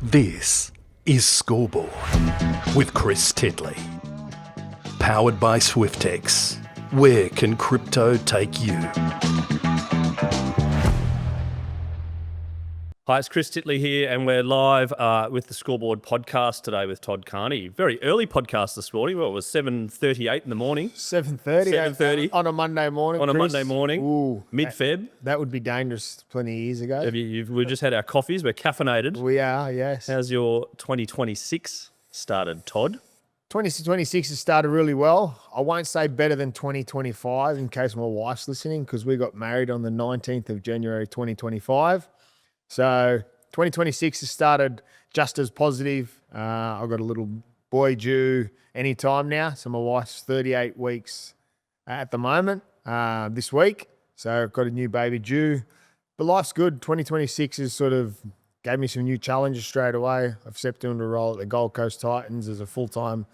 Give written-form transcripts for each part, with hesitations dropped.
This is Scoreboard with Chris Titley. Powered by Swiftex. Where can crypto take you? Hi, it's Chris Titley here, and we're live with the Scoreboard podcast today with Todd Carney. Very early podcast this morning. Well, it was 7:38 in the morning. 7:30. 7:30 on a Monday morning. on a Chris. Monday morning, Ooh, mid-Feb. that would be dangerous plenty of years ago. We just had our coffees. We're caffeinated. We are, yes. How's your 2026 started, Todd? 2026 has started really well. I won't say better than 2025 in case my wife's listening, because we got married on the 19th of January 2025. So 2026 has started just as positive. I've got a little boy due anytime now. So my wife's 38 weeks at the moment this week. So I've got a new baby due. But life's good. 2026 has sort of gave me some new challenges straight away. I've stepped into a role at the Gold Coast Titans as a full-time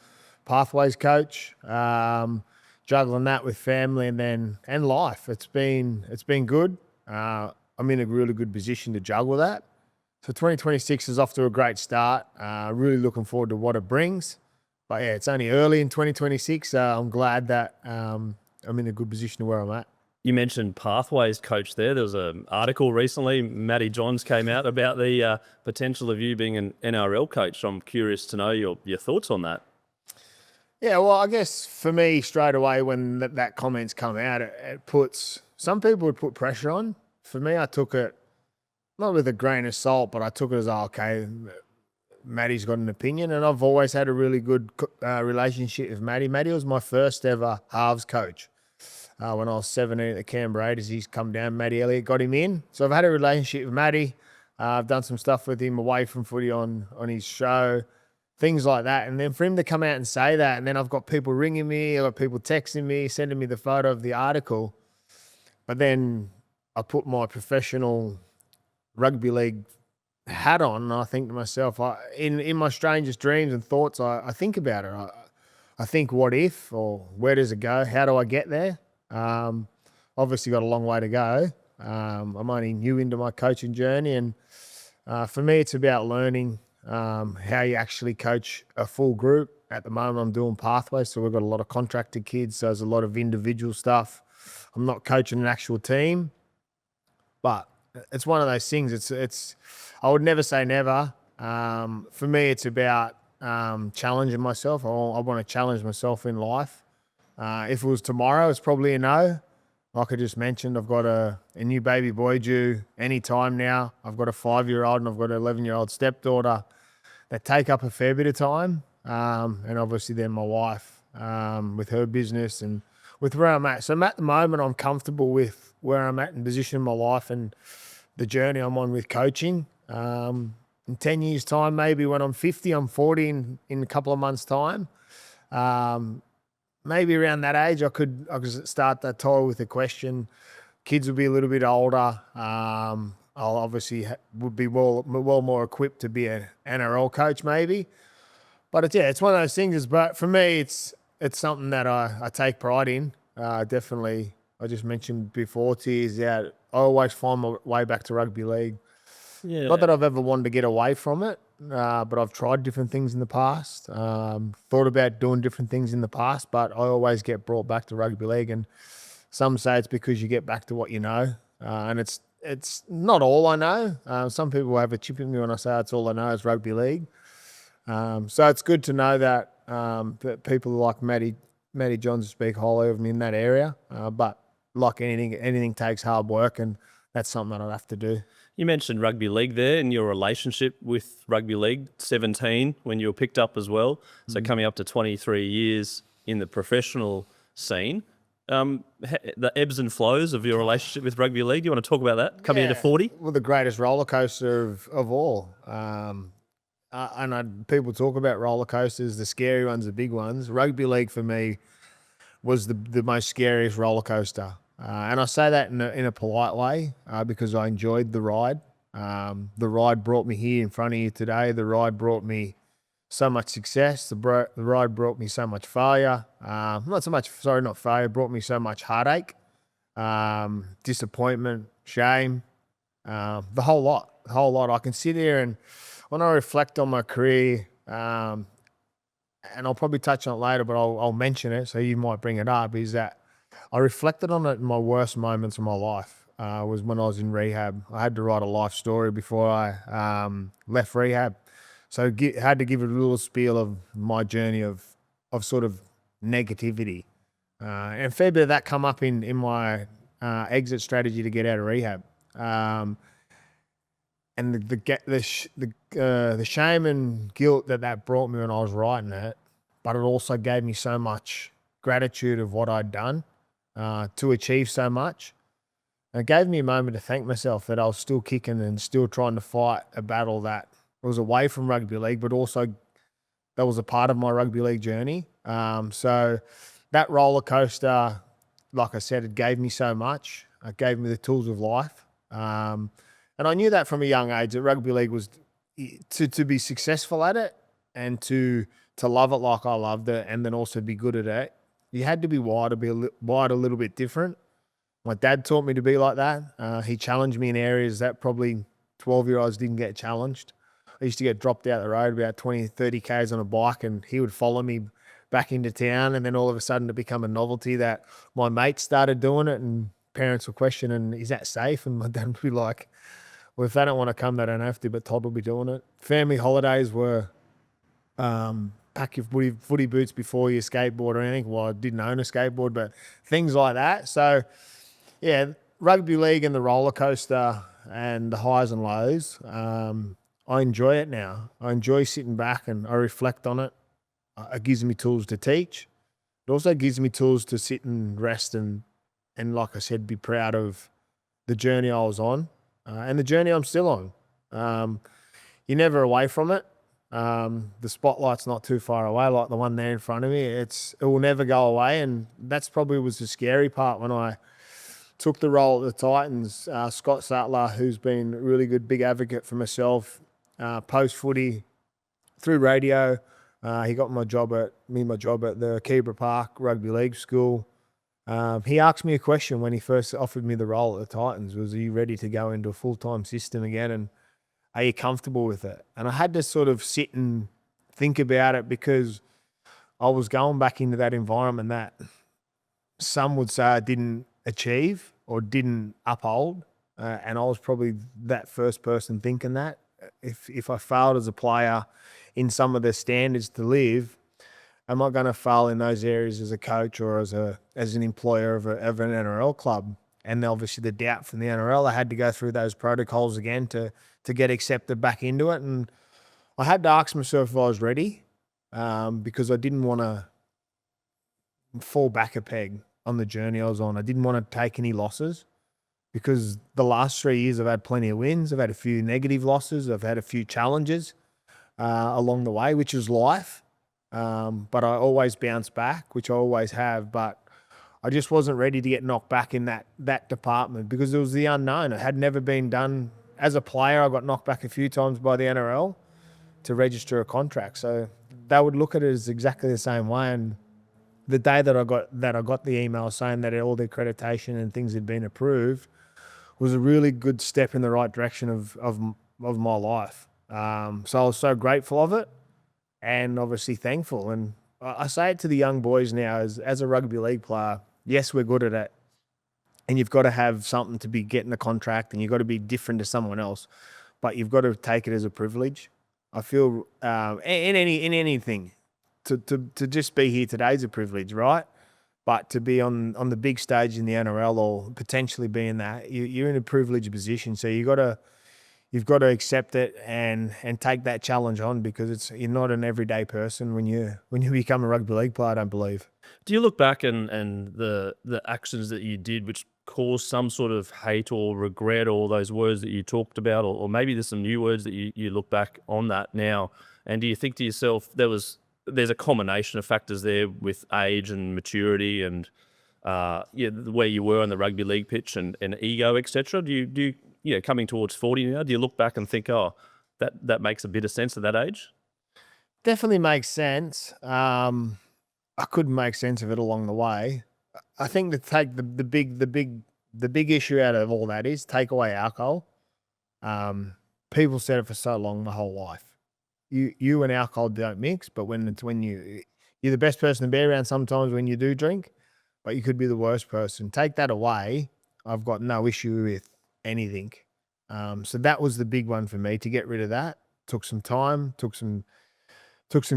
pathways coach. Juggling that with family and life. It's been good. I'm in a really good position to juggle that. So 2026 is off to a great start. Really looking forward to what it brings. But yeah, it's only early in 2026. I'm glad that I'm in a good position to where I'm at. You mentioned pathways coach there. There was an article recently, Matty Johns came out about the potential of you being an NRL coach. So I'm curious to know your thoughts on that. Yeah, well, I guess for me, straight away when that comment's come out, it puts, some people would put pressure on. For me, I took it, not with a grain of salt, but I took it as, okay, Matty's got an opinion, and I've always had a really good relationship with Matty. Matty was my first ever halves coach. When I was 17 at the Canberra Raiders, he's come down, Matty Elliott got him in. So I've had a relationship with Matty. I've done some stuff with him away from footy on his show, things like that. And then for him to come out and say that, and then I've got people ringing me, I've got people texting me, sending me the photo of the article. But then I put my professional rugby league hat on, and I think to myself, in my strangest dreams and thoughts, I think about it. I think, what if, or where does it go? How do I get there? Obviously got a long way to go. I'm only new into my coaching journey, and for me, it's about learning how you actually coach a full group. At the moment, I'm doing pathways, so we've got a lot of contracted kids, so there's a lot of individual stuff. I'm not coaching an actual team. But it's one of those things. It's. I would never say never. For me, it's about challenging myself. I want to challenge myself in life. If it was tomorrow, it's probably a no. Like I just mentioned, I've got a new baby boy due any time now. I've got a 5-year-old and I've got an 11-year-old stepdaughter that take up a fair bit of time. And obviously then my wife with her business and with where I'm at. So at the moment, I'm comfortable with where I'm at in position in my life and the journey I'm on with coaching. In 10 years' time, maybe when I'm 50, I'm 40 in a couple of months' time. Maybe around that age, I could start that tour with a question. Kids will be a little bit older. I'll obviously would be well more equipped to be an NRL coach maybe. But it's one of those things. But for me, it's something that I take pride in. Definitely, I just mentioned before to you, I always find my way back to rugby league. Yeah. Not that I've ever wanted to get away from it, but I've tried different things in the past, thought about doing different things in the past, but I always get brought back to rugby league. And some say it's because you get back to what you know, and it's not all I know. Some people have a chip in me when I say it's all I know is rugby league. So it's good to know that that people like Matty Johns speak highly of me in that area. But like anything takes hard work, and that's something that I'd have to do. You mentioned rugby league there and your relationship with rugby league, 17 when you were picked up as well. So coming up to 23 years in the professional scene. The ebbs and flows of your relationship with rugby league. Do you want to talk about that coming into 40? Well, the greatest roller coaster of all. People talk about roller coasters, the scary ones, the big ones. Rugby league for me was the most scariest roller coaster. And I say that in a polite way because I enjoyed the ride. The ride brought me here in front of you today. The ride brought me so much success. The ride brought me so much failure. Not failure, brought me so much heartache, disappointment, shame, the whole lot. I can sit here and when I reflect on my career, and I'll probably touch on it later, but I'll mention it, so you might bring it up, is that I reflected on it in my worst moments of my life. Was when I was in rehab. I had to write a life story before I left rehab. So had to give a little spiel of my journey of sort of negativity. And a fair bit of that come up in my exit strategy to get out of rehab. And the shame and guilt that brought me when I was writing it, but it also gave me so much gratitude of what I'd done to achieve so much. And it gave me a moment to thank myself that I was still kicking and still trying to fight a battle that was away from rugby league, but also that was a part of my rugby league journey. So that roller coaster, like I said, it gave me so much. It gave me the tools of life. And I knew that from a young age that rugby league was to be successful at it and to love it like I loved it, and then also be good at it. You had to be wired a little bit different. My dad taught me to be like that. He challenged me in areas that probably 12-year-olds didn't get challenged. I used to get dropped out the road about 20, 30 Ks on a bike, and he would follow me back into town. And then all of a sudden it became a novelty that my mates started doing it, and parents were questioning, is that safe? And my dad would be like, well, if they don't want to come, they don't have to, but Todd will be doing it. Family holidays were pack your footy boots before you skateboard or anything. Well, I didn't own a skateboard, but things like that. So, yeah, rugby league and the roller coaster and the highs and lows, I enjoy it now. I enjoy sitting back and I reflect on it. It gives me tools to teach. It also gives me tools to sit and rest and like I said, be proud of the journey I was on and the journey I'm still on. You're never away from it. The spotlight's not too far away, like the one there in front of me. It will never go away, and that's probably was the scary part when I took the role at the Titans. Scott Sattler, who's been a really good big advocate for myself, post-footy, through radio. He got me my job at the Keebra Park Rugby League School. He asked me a question when he first offered me the role at the Titans, was, are you ready to go into a full-time system again, and are you comfortable with it? And I had to sort of sit and think about it, because I was going back into that environment that some would say I didn't achieve or didn't uphold. And I was probably that first person thinking that. If I failed as a player in some of the standards to live, am I going to fail in those areas as a coach or as an employer of an NRL club? And obviously the doubt from the NRL, I had to go through those protocols again to get accepted back into it. And I had to ask myself if I was ready, because I didn't want to fall back a peg on the journey I was on. I didn't want to take any losses, because the last 3 years I've had plenty of wins. I've had a few negative losses. I've had a few challenges along the way, which is life. But I always bounce back, which I always have. But I just wasn't ready to get knocked back in that department, because it was the unknown. It had never been done. As a player, I got knocked back a few times by the NRL to register a contract. So they would look at it as exactly the same way. And the day that I got the email saying that all the accreditation and things had been approved was a really good step in the right direction of my life. So I was so grateful of it, and obviously thankful. And I say it to the young boys now, as a rugby league player, yes, we're good at it, and you've got to have something to be getting a contract, and you've got to be different to someone else, but you've got to take it as a privilege. I feel in anything, to just be here today is a privilege, right? But to be on the big stage in the NRL, or potentially being that, you're in a privileged position. So you've got to accept it and take that challenge on, because you're not an everyday person when you become a rugby league player, I don't believe. Do you look back and the actions that you did, which caused some sort of hate or regret, or those words that you talked about, or maybe there's some new words that you look back on that now, and do you think to yourself there's a combination of factors there with age and maturity and where you were on the rugby league pitch and ego, etc. Do you coming towards 40 now, do you look back and think, oh, that makes a bit of sense at that age? Definitely makes sense. I couldn't make sense of it along the way. I think to take the big issue out of all that is take away alcohol. people said it for so long, my whole life. You and alcohol don't mix, but when you're the best person to be around sometimes when you do drink, but you could be the worst person. Take that away, I've got no issue with anything. So that was the big one for me, to get rid of that. Took some time, took some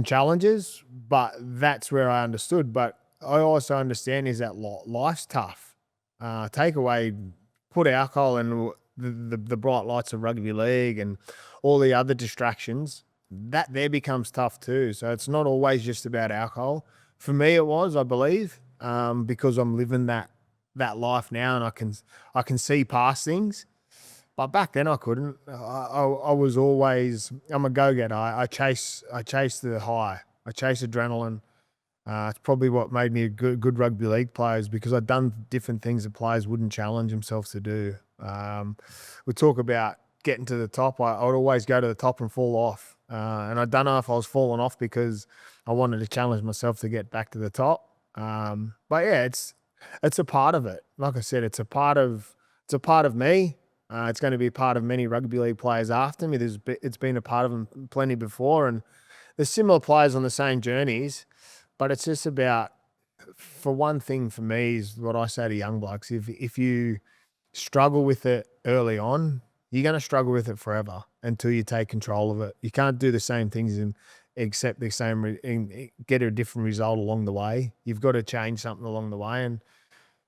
challenges, but that's where I understood. But I also understand is that life's tough. Put alcohol and the bright lights of rugby league and all the other distractions, that there becomes tough too. So it's not always just about alcohol. For me, it was, I believe, because I'm living that life now, and I can see past things. But back then I couldn't. I was always, I'm a go-getter. I chase the high. I chase adrenaline. It's probably what made me a good rugby league player, is because I'd done different things that players wouldn't challenge themselves to do. We talk about getting to the top. I would always go to the top and fall off. And I don't know if I was falling off because I wanted to challenge myself to get back to the top. But yeah, it's a part of it. Like I said, it's a part of me. It's going to be a part of many rugby league players after me. It's been a part of them plenty before, and there's similar players on the same journeys. But it's just about, for one thing, for me, is what I say to young blokes: if you struggle with it early on, you're going to struggle with it forever until you take control of it. You can't do the same things and accept the same and get a different result along the way. You've got to change something along the way, and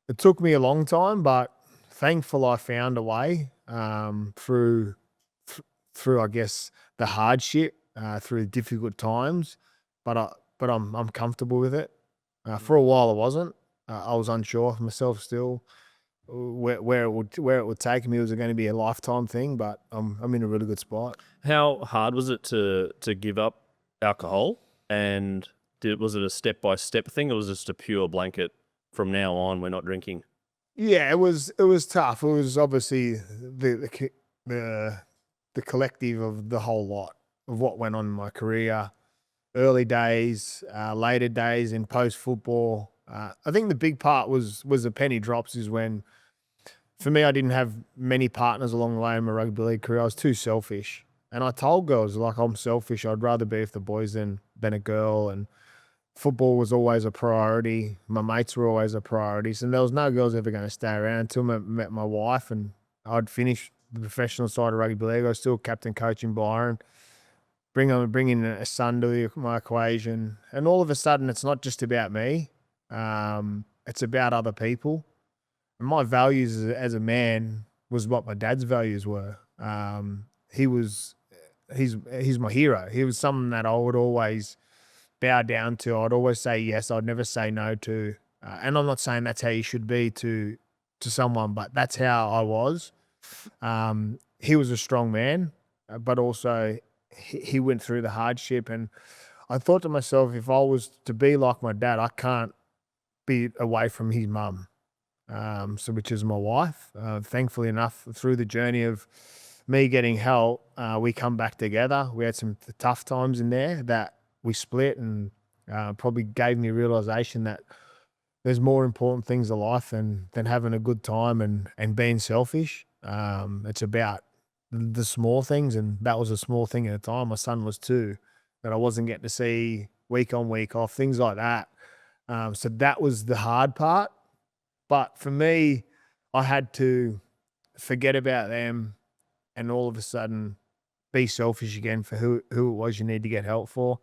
it took me a long time, but thankful I found a way through I guess the hardship, through difficult times, but I'm comfortable with it. For a while I wasn't. I was unsure of myself still, where it would take me. Was it going to be a lifetime thing? But I'm in a really good spot. How hard was it to give up alcohol? And was it a step-by-step thing, or was it just a pure blanket, from now on we're not drinking? Yeah, it was tough. It was obviously the collective of the whole lot of what went on in my career, early days, later days in post-football. I think the big part was the penny drops, is when, for me, I didn't have many partners along the way in my rugby league career. I was too selfish. And I told girls, like, I'm selfish. I'd rather be with the boys than a girl. And football was always a priority. My mates were always a priority. So there was no girls ever going to stay around until I met my wife, and I'd finished the professional side of rugby league. I was still captain coaching Byron. Bring in a son to my equation. And all of a sudden, it's not just about me. It's about other people. And my values as a man was what my dad's values were. He's my hero. He was someone that I would always bow down to. I'd always say yes. I'd never say no to. And I'm not saying that's how you should be to someone, but that's how I was. He was a strong man, but also he went through the hardship. And I thought to myself, if I was to be like my dad, I can't be away from his mum, which is my wife. Thankfully enough, through the journey of me getting help, we come back together. We had some tough times in there that we split, and probably gave me a realization that there's more important things in life than having a good time and being selfish. It's about the small things, and that was a small thing at the time. My son was 2, that I wasn't getting to see week on, week off, things like that. So that was the hard part. But for me, I had to forget about them and all of a sudden be selfish again for who it was you need to get help for.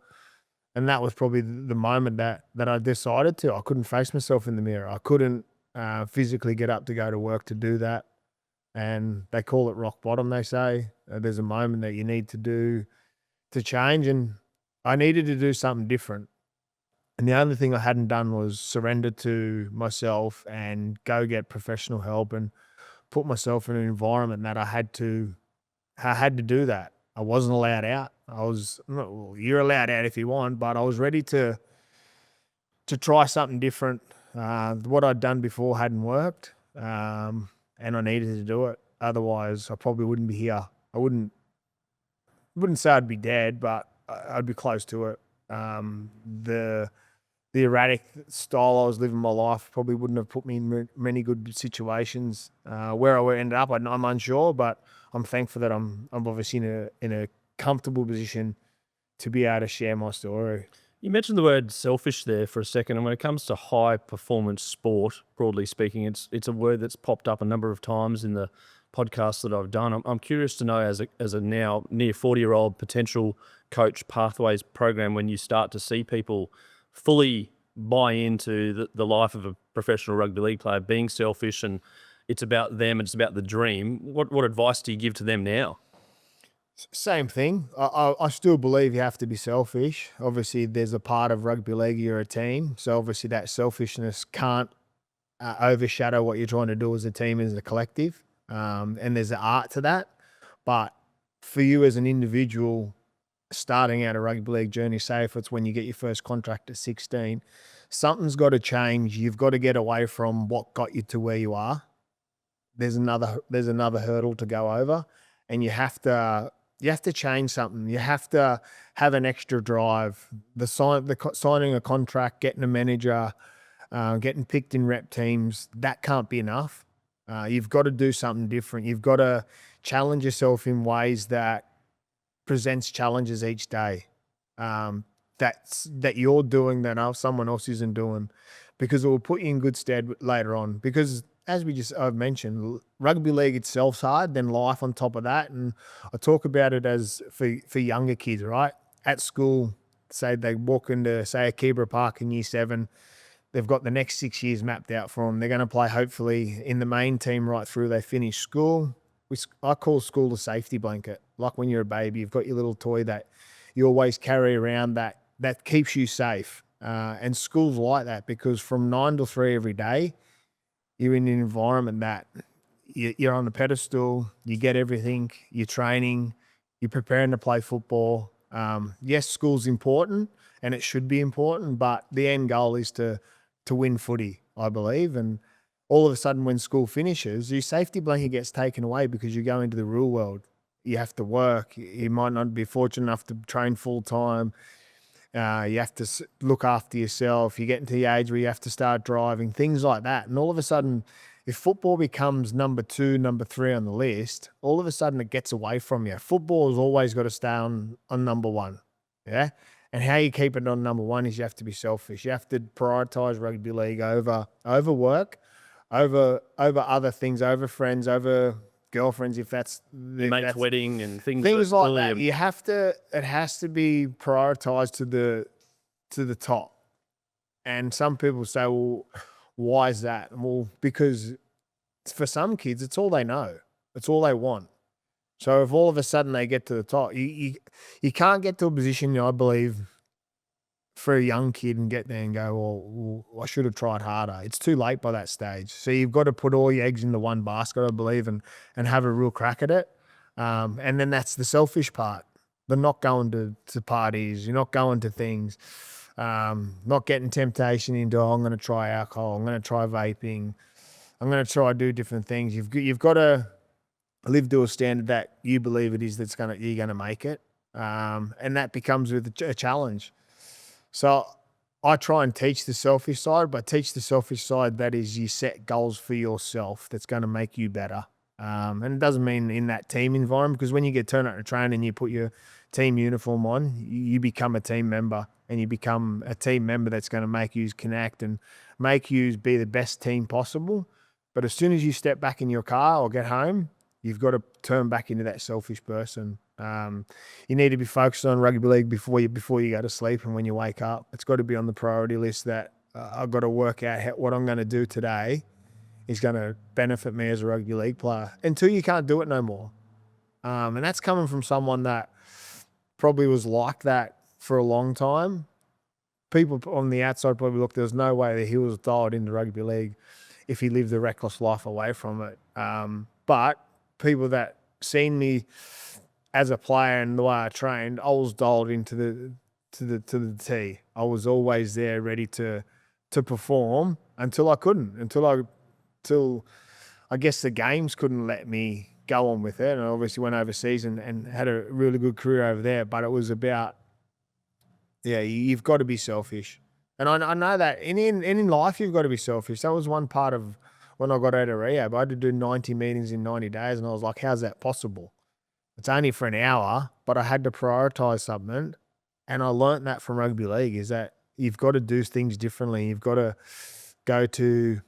And that was probably the moment that I decided to. I couldn't face myself in the mirror. I couldn't physically get up to go to work to do that. And they call it rock bottom, they say. There's a moment that you need to change. And I needed to do something different. And the only thing I hadn't done was surrender to myself and go get professional help and put myself in an environment that I had to do that. I wasn't allowed out. You're allowed out if you want, but I was ready to try something different. What I'd done before hadn't worked, and I needed to do it. Otherwise, I probably wouldn't be here. I wouldn't say I'd be dead, but I'd be close to it. The erratic style I was living my life probably wouldn't have put me in many good situations. Where I ended up, I'm unsure, but I'm thankful that I'm obviously in a comfortable position to be able to share my story. You mentioned the word selfish there for a second, and when it comes to high performance sport, broadly speaking, it's a word that's popped up a number of times in the podcasts that I've done. I'm curious to know, as a now near 40-year-old potential coach pathways program, when you start to see people fully buy into the life of a professional rugby league player, being selfish, and it's about them, it's about the dream. What advice do you give to them now? Same thing. I still believe you have to be selfish. Obviously, there's a part of rugby league, you're a team. So obviously that selfishness can't overshadow what you're trying to do as a team, as a collective. And there's an art to that. But for you as an individual starting out a rugby league journey, say if it's when you get your first contract at 16, something's got to change. You've got to get away from what got you to where you are. There's another hurdle to go over, and you have to change something. You have to have an extra drive. Signing a contract, getting a manager, getting picked in rep teams, that can't be enough. You've got to do something different. You've got to challenge yourself in ways that presents challenges each day. That you're doing that someone else isn't doing, because it will put you in good stead later on. Because as I've mentioned, rugby league itself's hard, then life on top of that. And I talk about it as for younger kids, right? At school, say they walk into, say, Akibra Park in year 7, they've got the next 6 years mapped out for them. They're going to play, hopefully, in the main team right through they finish school. I call school a safety blanket. Like when you're a baby, you've got your little toy that you always carry around that keeps you safe. And school's like that, because from 9 to 3 every day, you're in an environment that you're on a pedestal, you get everything, you're training, you're preparing to play football. Yes, school's important and it should be important, but the end goal is to win footy, I believe. And all of a sudden when school finishes, your safety blanket gets taken away because you go into the real world. You have to work. You might not be fortunate enough to train full time. You have to look after yourself. You get into the age where you have to start driving, things like that. And all of a sudden, if football becomes number 2, number 3 on the list, all of a sudden it gets away from you. Football has always got to stay on number 1. Yeah. And how you keep it on number 1 is you have to be selfish. You have to prioritize rugby league over work, over other things, over friends, over girlfriends, if that's Your mate's wedding and things like really that. It has to be prioritized to the top. And some people say, well, why is that? Well, because for some kids, it's all they know. It's all they want. So if all of a sudden they get to the top, you can't get to a position, I believe, for a young kid and get there and go, well, I should have tried harder. It's too late by that stage. So you've got to put all your eggs into one basket, I believe, and have a real crack at it. And then that's the selfish part. The not going to parties, you're not going to things, not getting temptation into, I'm going to try alcohol, I'm going to try vaping, I'm going to try do different things. You've got to live to a standard that you believe it is you're going to make it. And that becomes with a challenge. So I try and teach the selfish side, but teach the selfish side that is you set goals for yourself that's going to make you better. And it doesn't mean in that team environment, because when you get turned out to train and you put your team uniform on, you become a team member, and you become a team member that's going to make you connect and make you be the best team possible. But as soon as you step back in your car or get home, you've got to turn back into that selfish person. You need to be focused on rugby league before you go to sleep and when you wake up. It's got to be on the priority list that I've got to work out what I'm going to do today is going to benefit me as a rugby league player, until you can't do it no more. And that's coming from someone that probably was like that for a long time. People on the outside probably look, there's no way that he was dialed into rugby league if he lived a reckless life away from it. But people that seen me as a player and the way I trained, I was dialed into the T. I was always there, ready to perform until I couldn't. Until I guess the games couldn't let me go on with it. And I obviously went overseas and had a really good career over there. But it was about, you've got to be selfish. And I know that in life you've got to be selfish. That was one part of when I got out of rehab, I had to do 90 meetings in 90 days. And I was like, how's that possible? It's only for an hour, but I had to prioritise something. And I learnt that from rugby league, is that you've got to do things differently. You've got to go to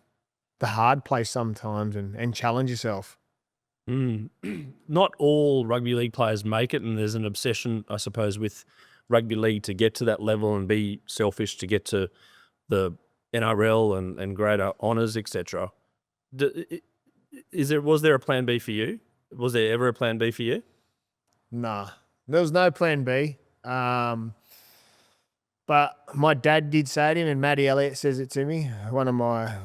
the hard place sometimes and challenge yourself. Not all rugby league players make it, and there's an obsession, I suppose, with rugby league to get to that level and be selfish to get to the NRL and greater honours, etc. Was there a plan B for you? Was there ever a plan B for you? Nah, there was no plan B. But my dad did say to him, and Matty Elliott says it to me.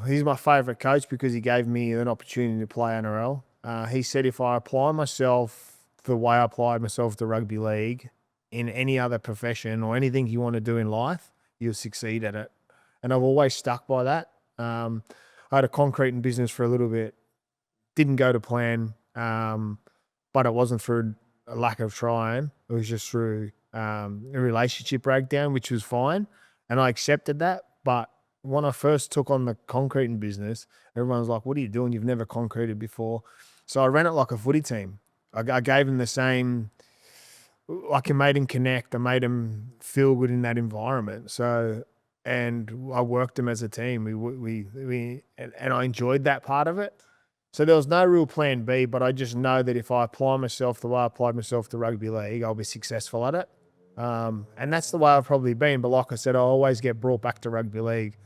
He's my favourite coach because he gave me an opportunity to play NRL. He said if I apply myself the way I applied myself to rugby league in any other profession or anything you want to do in life, you'll succeed at it. And I've always stuck by that. I had a concreting business for a little bit. Didn't go to plan, but it wasn't through a lack of trying. It was just through a relationship breakdown, which was fine. And I accepted that. But when I first took on the concreting business, everyone was like, what are you doing? You've never concreted before. So I ran it like a footy team. I gave him the same, like I made him connect. I made him feel good in that environment. So, and I worked him as a team. And I enjoyed that part of it. So there was no real plan B, but I just know that if I apply myself the way I applied myself to rugby league, I'll be successful at it. And that's the way I've probably been. But like I said, I always get brought back to rugby league.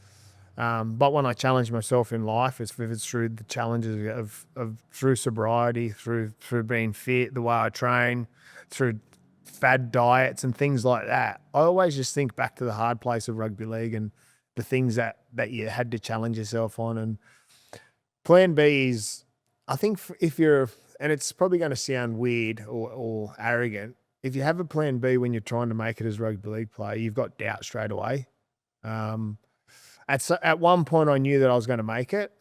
But when I challenge myself in life, if it's through the challenges of through sobriety, through being fit, the way I train, through fad diets and things like that, I always just think back to the hard place of rugby league and the things that you had to challenge yourself on. And plan B is, I think if you're, and it's probably going to sound weird or arrogant, if you have a plan B when you're trying to make it as a rugby league player, you've got doubt straight away. At one point I knew that I was going to make it,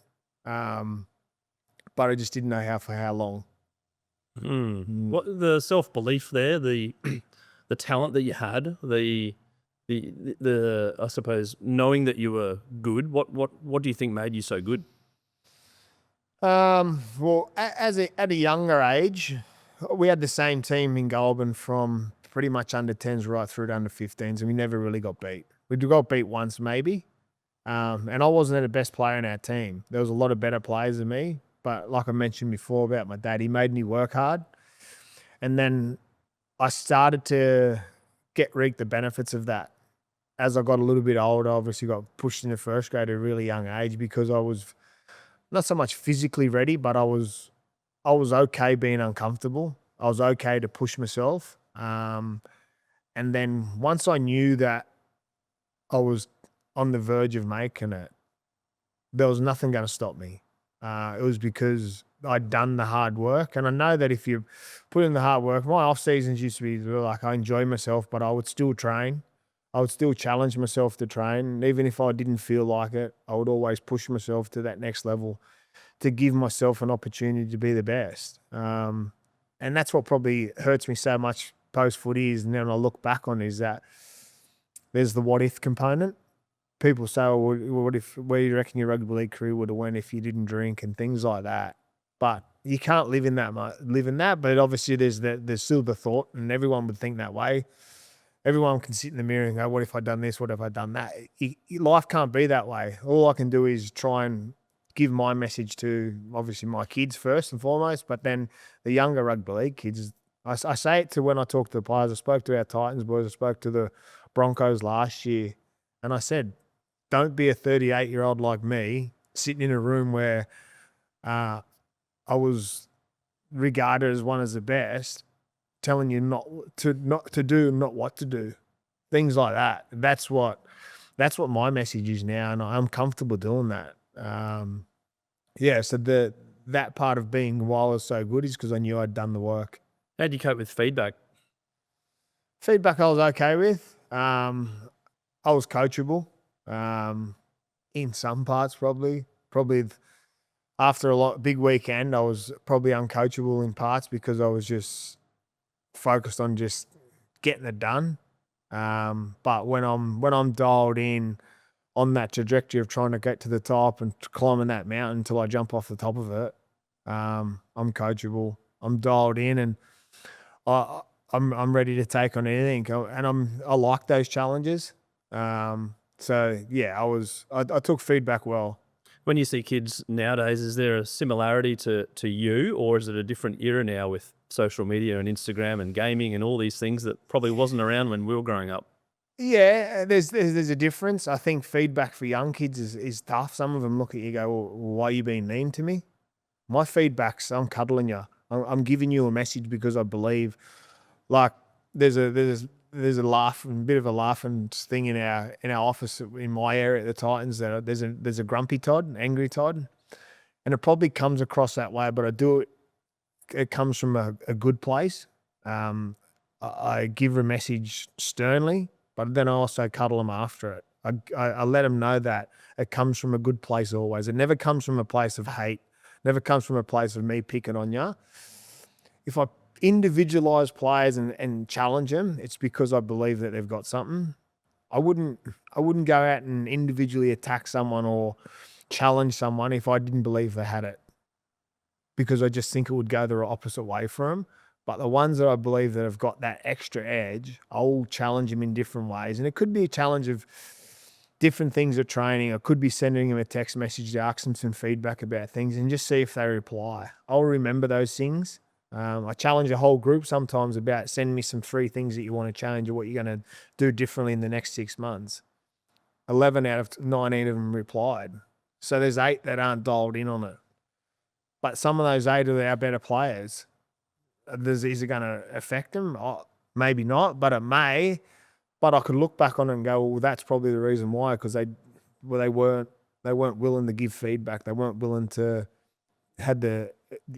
but I just didn't know for how long. What the self-belief there, the talent that you had, the I suppose knowing that you were good. What do you think made you so good? Well, at a younger age, we had the same team in Goulburn from pretty much under 10s right through to under 15s, and we never really got beat. We got beat once maybe, and I wasn't the best player in our team. There was a lot of better players than me, but like I mentioned before about my dad, he made me work hard, and then I started to reap the benefits of that. As I got a little bit older, obviously got pushed into first grade at a really young age because I was not so much physically ready, but I was okay being uncomfortable. I was okay to push myself. And then once I knew that I was on the verge of making it, there was nothing going to stop me. It was because I'd done the hard work. And I know that if you put in the hard work, my off seasons used to be like I enjoy myself, but I would still train. I would still challenge myself to train. Even if I didn't feel like it, I would always push myself to that next level to give myself an opportunity to be the best. And that's what probably hurts me so much post-footy is, and then I look back on, is that there's the what-if component. People say, well, what if, where do you reckon your rugby league career would have went if you didn't drink and things like that? But you can't live in that, but obviously there's still the thought, and everyone would think that way. Everyone can sit in the mirror and go, what if I'd done this? What if I'd done that? Life can't be that way. All I can do is try and give my message to, obviously, my kids first and foremost, but then the younger rugby league kids. I say it to when I talk to the players. I spoke to our Titans boys. I spoke to the Broncos last year, and I said, don't be a 38-year-old like me sitting in a room where I was regarded as one of the best, telling you not to do, not what to do, things like that. That's what my message is now, and I'm comfortable doing that. So that part of being why I was so good is because I knew I'd done the work. How did you cope with feedback? Feedback I was okay with. I was coachable in some parts, probably after a big weekend, I was probably uncoachable in parts because I was just focused on just getting it done. But when I'm dialed in, on that trajectory of trying to get to the top and climbing that mountain until I jump off the top of it. I'm coachable. I'm dialed in, and I'm ready to take on anything. And I like those challenges. So yeah, I took feedback well. When you see kids nowadays, is there a similarity to you, or is it a different era now with social media and Instagram and gaming and all these things that probably wasn't around when we were growing up? Yeah, there's a difference. I think feedback for young kids is tough. Some of them look at you and go, well, why are you being mean to me? My feedback's, I'm cuddling you. I'm giving you a message because I believe. Like there's a bit of a laughing thing in our office in my area at the Titans, that there's a grumpy Todd, an angry Todd, and it probably comes across that way. But I do it. It comes from a good place. I give a message sternly, but then I also cuddle them after it. I let them know that it comes from a good place always. It never comes from a place of hate. Never comes from a place of me picking on you. If I individualize players and challenge them, it's because I believe that they've got something. I wouldn't go out and individually attack someone or challenge someone if I didn't believe they had it, because I just think it would go the opposite way for them. But the ones that I believe that have got that extra edge, I'll challenge them in different ways. And it could be a challenge of different things at training. I could be sending them a text message to ask them some feedback about things and just see if they reply. I'll remember those things. I challenge a whole group sometimes about sending me some 3 things that you want to change or what you're going to do differently in the next 6 months. 11 out of 19 of them replied. So there's 8 that aren't dialed in on it. But some of those 8 are our better players. Is it going to affect them? Oh, maybe not, but it may. But I could look back on it and go, well, that's probably the reason why, because they weren't willing to give feedback. They weren't willing to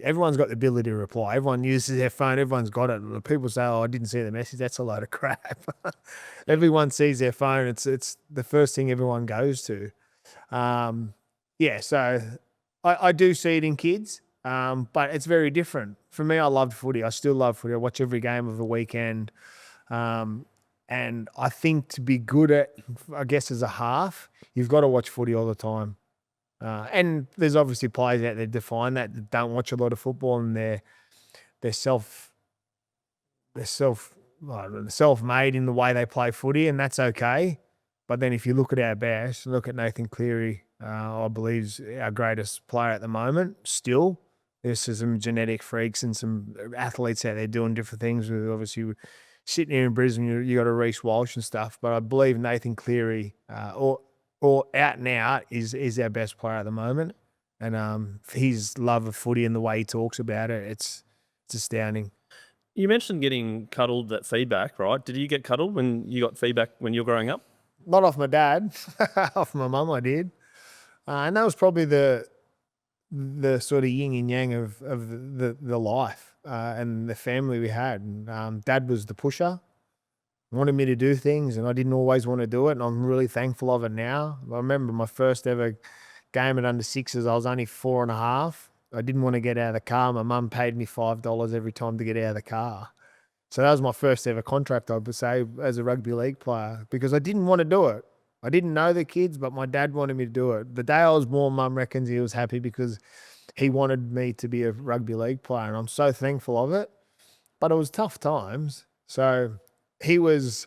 everyone's got the ability to reply. Everyone uses their phone. Everyone's got it. People say, oh, I didn't see the message. That's a load of crap. Everyone sees their phone. It's the first thing everyone goes to. Yeah, so I do see it in kids, but it's very different. For me, I loved footy. I still love footy. I watch every game of the weekend. And I think to be good at, I guess, as a half, you've got to watch footy all the time. And there's obviously players out there define that don't watch a lot of football, and they're self-made in the way they play footy, and that's okay. But then if you look at our best, look at Nathan Cleary, I believe is our greatest player at the moment still. There's some genetic freaks and some athletes out there doing different things. Obviously, sitting here in Brisbane, you got a Reece Walsh and stuff, but I believe Nathan Cleary, or out and out, is our best player at the moment. And his love of footy and the way he talks about it, it's astounding. You mentioned getting cuddled, that feedback, right? Did you get cuddled when you got feedback when you were growing up? Not off my dad, off my mum I did. And that was probably the sort of yin and yang of the life and the family we had. And Dad was the pusher, wanted me to do things, and I didn't always want to do it, and I'm really thankful of it now. I remember my first ever game at under 6s, I was only 4.5. I didn't want to get out of the car. My mum paid me $5 every time to get out of the car. So that was my first ever contract, I would say, as a rugby league player, because I didn't want to do it. I didn't know the kids, but my dad wanted me to do it. The day I was born, Mum reckons he was happy because he wanted me to be a rugby league player, and I'm so thankful of it. But it was tough times. So he was,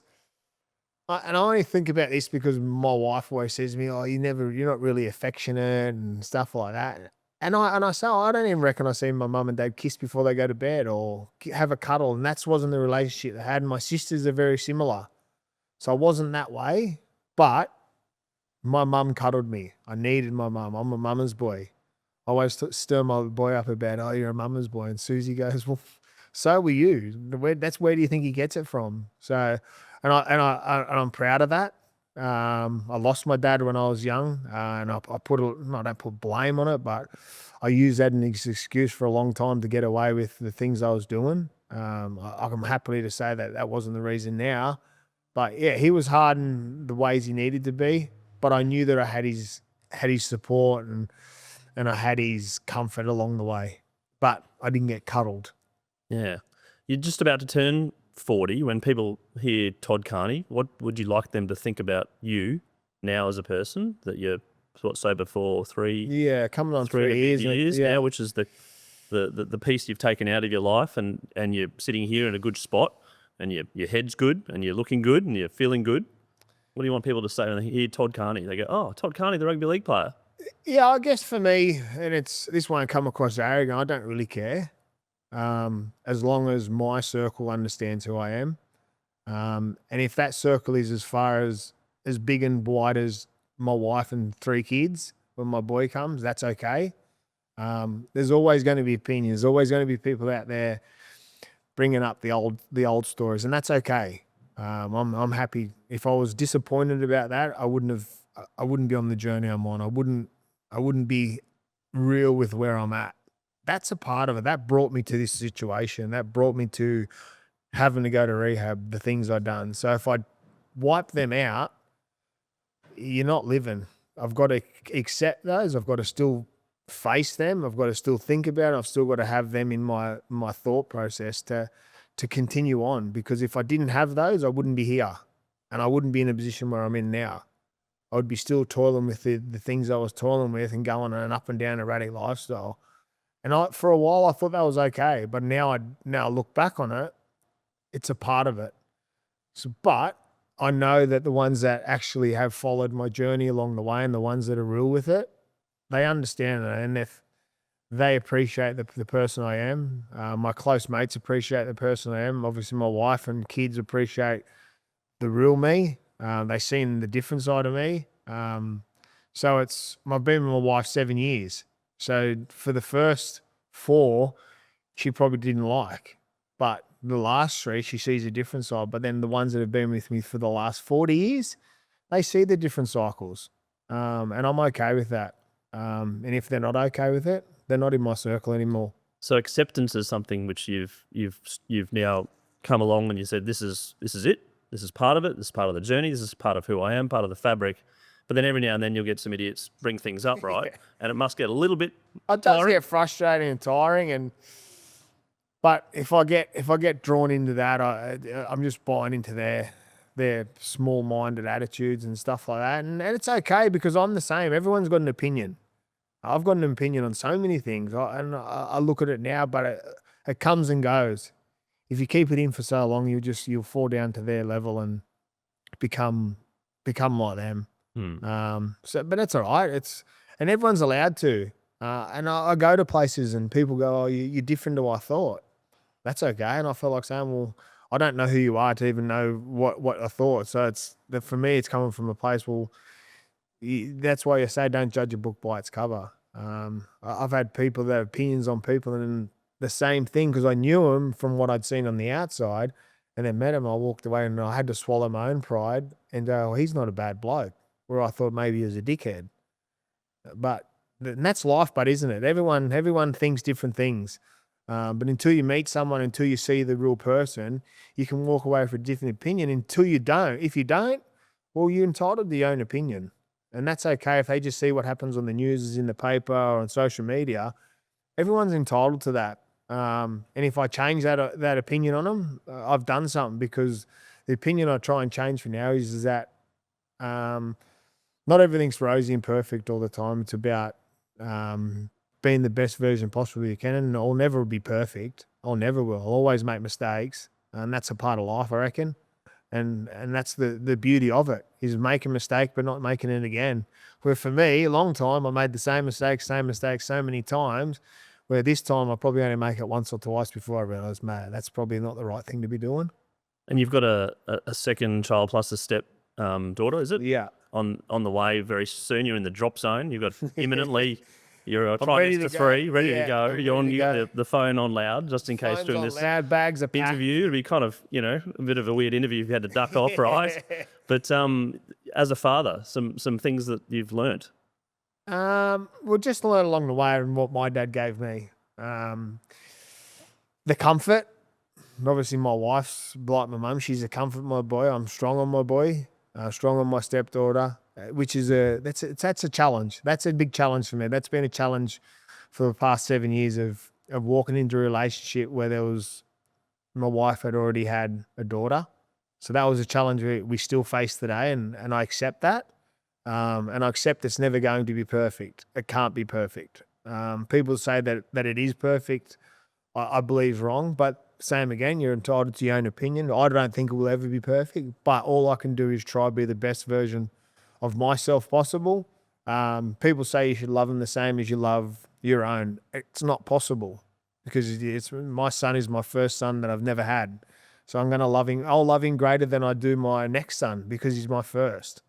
and I only think about this because my wife always says to me, oh, you're not really affectionate and stuff like that. And I say, oh, I don't even reckon I see my mum and dad kiss before they go to bed or have a cuddle. And that wasn't the relationship they had. And my sisters are very similar. So I wasn't that way, but my mum cuddled me. I needed my mum. I'm a mama's boy. I always stir my boy up about, oh, you're a mama's boy. And Susie goes, well, so were you. Where do you think he gets it from? So, and I'm proud of that. I lost my dad when I was young, and I don't put blame on it, but I used that as an excuse for a long time to get away with the things I was doing. I'm happy to say that wasn't the reason now, but yeah, he was hard in the ways he needed to be, but I knew that I had his support and I had his comfort along the way, but I didn't get cuddled. Yeah. You're just about to turn 40. When people hear Todd Carney, what would you like them to think about you now as a person that you're sober for Yeah, coming on three and a bit 3 years. years Yeah. now, which is the piece you've taken out of your life, and you're sitting here in a good spot, and your head's good, and you're looking good, and you're feeling good. What do you want people to say when they hear Todd Carney? They go, "Oh, Todd Carney, the rugby league player." Yeah, I guess for me, and this won't come across arrogant, I don't really care. As long as my circle understands who I am. And if that circle is as big and wide as my wife and 3 kids, when my boy comes, that's okay. There's always going to be opinions. There's always going to be people out there bringing up the old stories, and that's okay. I'm happy. If I was disappointed about that, I wouldn't be on the journey I'm on. I wouldn't be real with where I'm at. That's a part of it. That brought me to this situation. That brought me to having to go to rehab, the things I've done. So if I wipe them out, you're not living. I've got to accept those. I've got to still face them. I've got to still think about it. I've still got to have them in my thought process to continue on. Because if I didn't have those, I wouldn't be here, and I wouldn't be in a position where I'm in now. I would be still toiling with the things I was toiling with and going on an up and down erratic lifestyle. And for a while I thought that was okay, but now I look back on it, it's a part of it. So, but I know that the ones that actually have followed my journey along the way, and the ones that are real with it, they understand it. And if they appreciate the person I am, my close mates appreciate the person I am. Obviously my wife and kids appreciate the real me. They seen the different side of me. So I've been with my wife 7 years. So for the first 4, she probably didn't like, but the last 3, she sees a different side. But then the ones that have been with me for the last 40 years, they see the different cycles. And I'm okay with that. And if they're not okay with it, they're not in my circle anymore. So acceptance is something which you've now come along and you said, this is it. This is part of it. This is part of the journey. This is part of who I am, part of the fabric. But then every now and then you'll get some idiots bring things up, right? Yeah. And it must get a little bit It does get frustrating and tiring, but if I get drawn into that, I'm just buying into their small-minded attitudes and stuff like that, and it's okay because I'm the same. Everyone's got an opinion. I've got an opinion on so many things, and I look at it now, but it comes and goes. If you keep it in for so long, you'll fall down to their level and become like them. But it's all right. And everyone's allowed to. And I go to places and people go, "Oh, you're different to what I thought." That's okay. And I feel like saying, "Well, I don't know who you are to even know what I thought." So for me, it's coming from a place. Well, that's why you say don't judge a book by its cover. I've had people that have opinions on people, and the same thing because I knew them from what I'd seen on the outside, and then met him. I walked away and I had to swallow my own pride and go, "Oh, he's not a bad bloke," where I thought maybe he was a dickhead. But and that's life, but isn't it? Everyone thinks different things. But until you meet someone, until you see the real person, you can walk away with a different opinion. Until you don't. If you don't, well, you're entitled to your own opinion. And that's okay if they just see what happens on the news, in the paper, or on social media. Everyone's entitled to that. And if I change that opinion on them, I've done something, because the opinion I try and change for now is that not everything's rosy and perfect all the time. It's about being the best version possible you can, and I'll never be perfect. I'll never will. I'll always make mistakes, and that's a part of life, I reckon. And that's the beauty of it, is make a mistake but not making it again. Where for me, a long time, I made the same mistake so many times, where this time I probably only make it once or twice before I realise, man, that's probably not the right thing to be doing. And you've got a second child plus a step daughter, is it? Yeah. On the way very soon. You're in the drop zone. You've got imminently. You're a ready trimester to go. 3, ready Yeah, to go. I'm You're on. ready to You got go. the phone on loud, just in case Phone's during on this loud, bags are packed. interview. It'd be kind of, a bit of a weird interview if you had to duck off, right? But as a father, some things that you've learnt. Well, just learn along the way and what my dad gave me. The comfort. Obviously, my wife's like my mum. She's a comfort, my boy. I'm strong on my boy. Strong on my stepdaughter, which is that's a challenge. That's a big challenge for me. That's been a challenge for the past 7 years of walking into a relationship where my wife had already had a daughter. So that was a challenge we still face today, and I accept that. and I accept it's never going to be perfect. It can't be perfect. People say that it is perfect. I believe wrong, but same again, you're entitled to your own opinion. I don't think it will ever be perfect, but all I can do is try to be the best version of myself possible. People say you should love them the same as you love your own. It's not possible because my son is my first son that I've never had. So I'm going to love him. I'll love him greater than I do my next son because he's my first.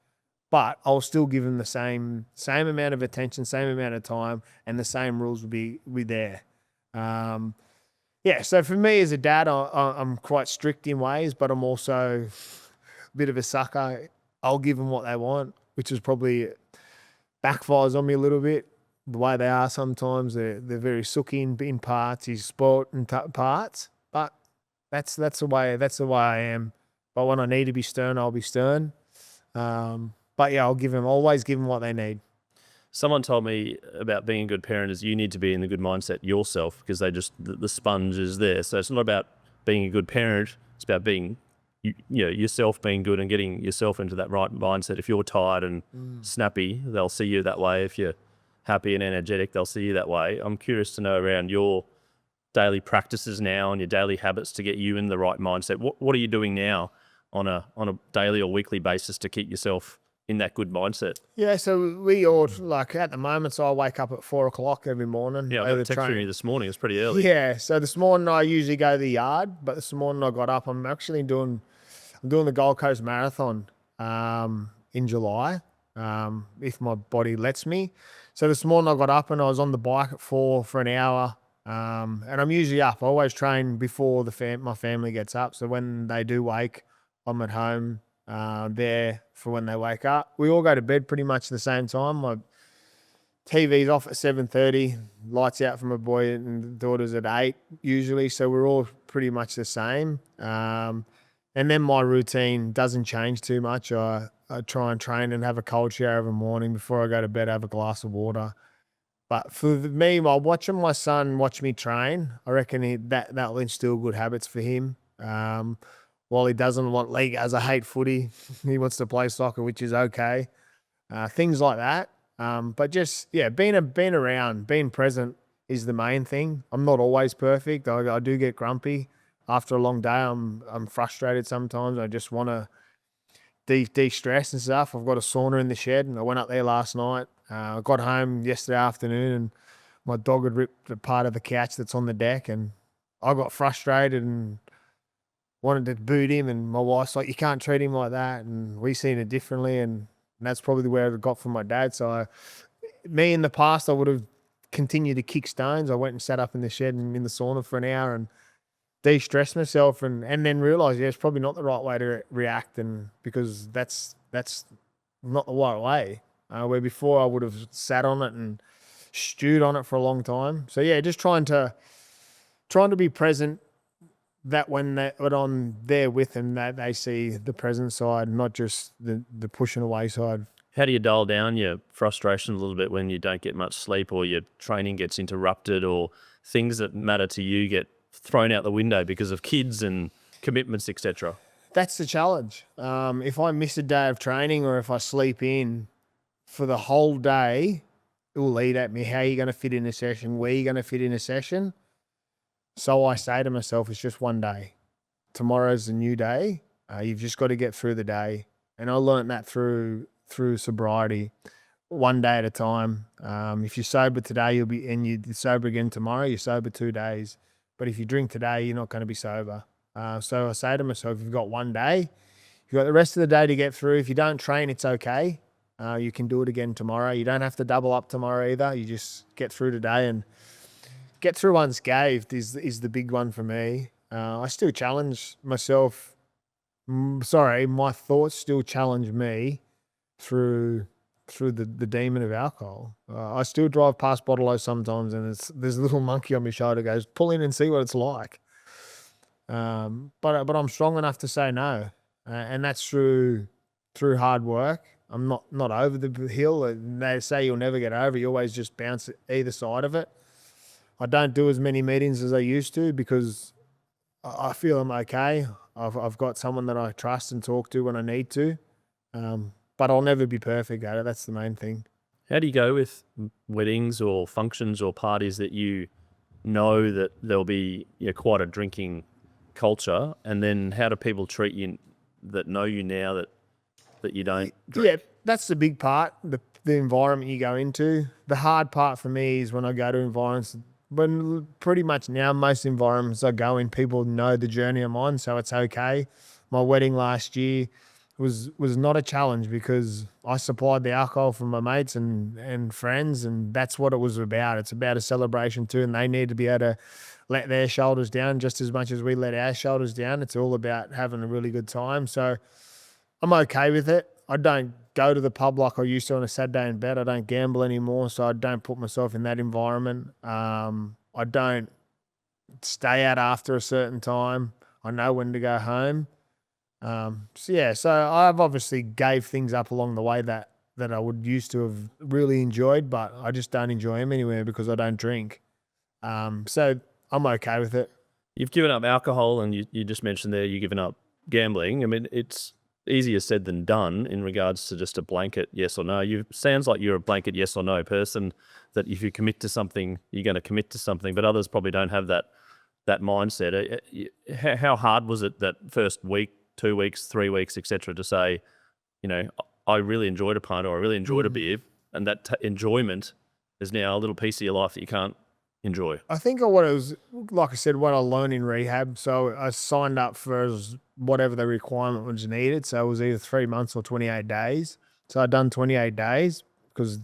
But I'll still give him the same amount of attention, same amount of time, and the same rules will be there. Yeah, so for me as a dad, I'm quite strict in ways, but I'm also a bit of a sucker. I'll give them what they want, which is probably backfires on me a little bit. The way they are sometimes, they're very sooky in parts. He's spoilt in parts, but that's the way I am. But when I need to be stern, I'll be stern. But yeah, always give them what they need. Someone told me about being a good parent is you need to be in the good mindset yourself because the sponge is there. So it's not about being a good parent. It's about being, yourself being good and getting yourself into that right mindset. If you're tired and snappy, they'll see you that way. If you're happy and energetic, they'll see you that way. I'm curious to know around your daily practices now and your daily habits to get you in the right mindset. What are you doing now on a daily or weekly basis to keep yourself in that good mindset? Yeah, so we all, like at the moment, so I wake up at 4 o'clock every morning. Yeah, I got a text from you this morning. It's pretty early. Yeah, so this morning I usually go to the yard, but this morning I got up. I'm doing the Gold Coast Marathon in July, if my body lets me. So this morning I got up and I was on the bike at 4 for an hour, and I'm usually up. I always train before my family gets up, so when they do wake, I'm at home there for when they wake up. We all go to bed pretty much at the same time. My TV's off at 7:30, lights out for my boy and daughters at 8 usually, so we're all pretty much the same. And then my routine doesn't change too much. I try and train and have a cold shower every morning before I go to bed, have a glass of water. But for me, while watching my son watch me train, I reckon that'll instill good habits for him. While he doesn't want league, as I hate footy, he wants to play soccer, which is okay. Things like that. But just, yeah, being around, being present is the main thing. I'm not always perfect. I do get grumpy. After a long day, I'm frustrated sometimes. I just want to de-stress and stuff. I've got a sauna in the shed, and I went up there last night. I got home yesterday afternoon, and my dog had ripped a part of the couch that's on the deck, and I got frustrated and wanted to boot him, and my wife's like, you can't treat him like that, and we seen it differently, and that's probably where it got from my dad. So me in the past, I would have continued to kick stones. I went and sat up in the shed and in the sauna for an hour and de-stress myself, and then realised, it's probably not the right way to react, and because that's not the right way. Where before I would have sat on it and stewed on it for a long time. So yeah, just trying to be present, that when I'm there with them, that they see the present side, not just the pushing away side. How do you dial down your frustration a little bit when you don't get much sleep or your training gets interrupted or things that matter to you get thrown out the window because of kids and commitments, etc.? That's the challenge. If I miss a day of training or if I sleep in for the whole day, it will eat at me. How are you going to fit in a session? Where are you going to fit in a session? So I say to myself, it's just one day. Tomorrow's a new day. You've just got to get through the day. And I learned that through sobriety, one day at a time. If you're sober today, you're sober again tomorrow. You're sober 2 days. But if you drink today, you're not going to be sober. So I say to myself, you've got one day. You've got the rest of the day to get through. If you don't train, it's okay. You can do it again tomorrow. You don't have to double up tomorrow either. You just get through today and get through unscathed is the big one for me. I still challenge myself. My thoughts still challenge me through the demon of alcohol. I still drive past Bottle-O sometimes, and there's a little monkey on my shoulder goes, pull in and see what it's like. But I'm strong enough to say no, and that's through hard work. I'm not over the hill. They say you'll never get over. You always just bounce either side of it. I don't do as many meetings as I used to because I feel I'm okay. I've got someone that I trust and talk to when I need to. but I'll never be perfect at it. That's the main thing. How do you go with weddings or functions or parties that you know that there'll be quite a drinking culture, and then how do people treat you that know you now that you don't drink? Yeah, that's the big part, the environment you go into. The hard part for me is when I go to environments, when pretty much now most environments I go in, people know the journey I'm on, so it's okay. My wedding last year was not a challenge because I supplied the alcohol from my mates and friends, and that's what it was about. It's about a celebration too, and they need to be able to let their shoulders down just as much as we let our shoulders down. It's all about having a really good time. So I'm okay with it. I don't go to the pub like I used to on a Saturday in bed. I don't gamble anymore, so I don't put myself in that environment. I don't stay out after a certain time. I know when to go home. So I've obviously gave things up along the way that I would used to have really enjoyed, but I just don't enjoy them anywhere because I don't drink. So I'm okay with it. You've given up alcohol, and you just mentioned there you've given up gambling. I mean, it's easier said than done in regards to just a blanket yes or no. Sounds like you're a blanket yes or no person, that if you commit to something, you're going to commit to something, but others probably don't have that mindset. How hard was it that first week, 2 weeks, 3 weeks, etc., to say, I really enjoyed a pint or I really enjoyed a beer, and that enjoyment is now a little piece of your life that you can't enjoy? I think what it was, like I said, what I learned in rehab. So I signed up for whatever the requirement was needed. So it was either 3 months or 28 days. So I'd done 28 days because